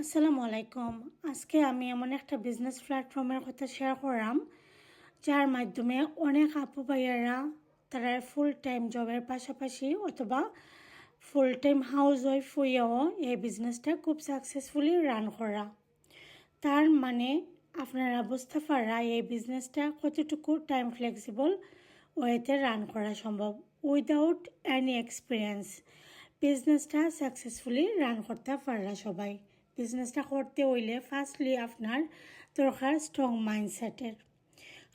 আসসালামু আলাইকুম। আজকে আমি এমন একটা বিজনেস প্ল্যাটফর্মের কথা শেয়ার করলাম যার মাধ্যমে অনেক আপু ভাইয়ারা তারা ফুল টাইম জবের পাশাপাশি অথবা ফুল টাইম হাউস ওয়াইফ হইয়াও এই বিজনেসটা খুব সাকসেসফুলি রান করা। তার মানে আপনারা বুঝতে পারা এই বিজনেসটা কতটুকু টাইম ফ্লেক্সিবল ওয়েতে রান করা সম্ভব উইদাউট এনি এক্সপিরিয়েন্স। বিজনেসটা সাকসেসফুলি রান করতে পাররা সবাই। বিজনেসটা করতে হইলে ফার্স্টলি আপনার দরকার স্ট্রং মাইন্ডসেটের।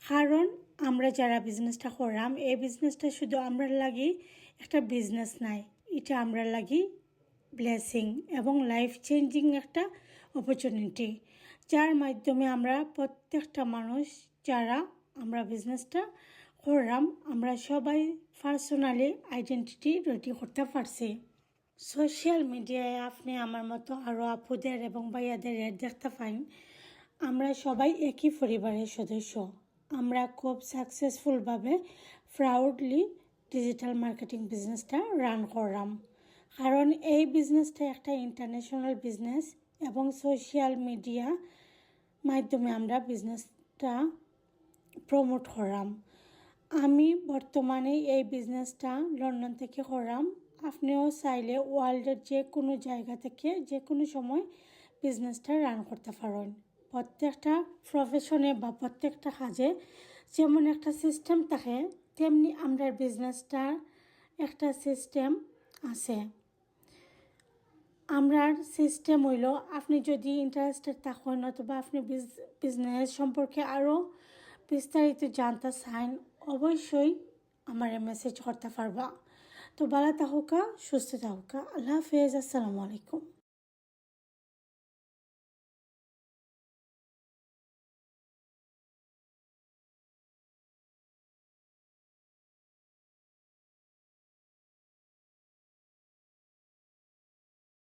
কারণ আমরা যারা বিজনেসটা করলাম এই বিজনেসটা শুধু আমরা লাগি একটা বিজনেস নাই, এটা আমরা লাগি ব্লেসিং এবং লাইফ চেঞ্জিং একটা অপরচুনিটি, যার মাধ্যমে আমরা প্রত্যেকটা মানুষ যারা আমরা বিজনেসটা করলাম আমরা সবাই পার্সোনালি আইডেন্টিটি রেডি করতে পারছি। সোশ্যাল মিডিয়ায় আপনি আমার মতো আরও আপুদের এবং ভাইয়াদের রেট দেখতে পাইন। আমরা সবাই একই পরিবারের সদস্য। আমরা খুব সাকসেসফুলভাবে প্রাউডলি ডিজিটাল মার্কেটিং বিজনেসটা রান করলাম। কারণ এই বিজনেসটা একটা ইন্টারন্যাশনাল বিজনেস এবং সোশ্যাল মিডিয়া মাধ্যমে আমরা বিজনেসটা প্রমোট করলাম। আমি বর্তমানে এই বিজনেসটা লন্ডন থেকে করলাম। আপনিও চাইলে ওয়ার্ল্ডের যে কোনো জায়গা থেকে যে কোনো সময় বিজনেসটা রান করতে পারেন। প্রত্যেকটা প্রফেশনে বা প্রত্যেকটা কাজে যেমন একটা সিস্টেম থাকে তেমনি আমরা বিজনেসটার একটা সিস্টেম আছে। আমরার সিস্টেম হইল আপনি যদি ইন্টারেস্টেড থাকেন অথবা আপনি বিজনেস সম্পর্কে আরও বিস্তারিত জানতে চান অবশ্যই আমার মেসেজ করতে পারবা। তো ভালো থাকুকা, সুস্থ থাকুকা। আল্লাহ হাফেজ। আসসালামু আলাইকুম।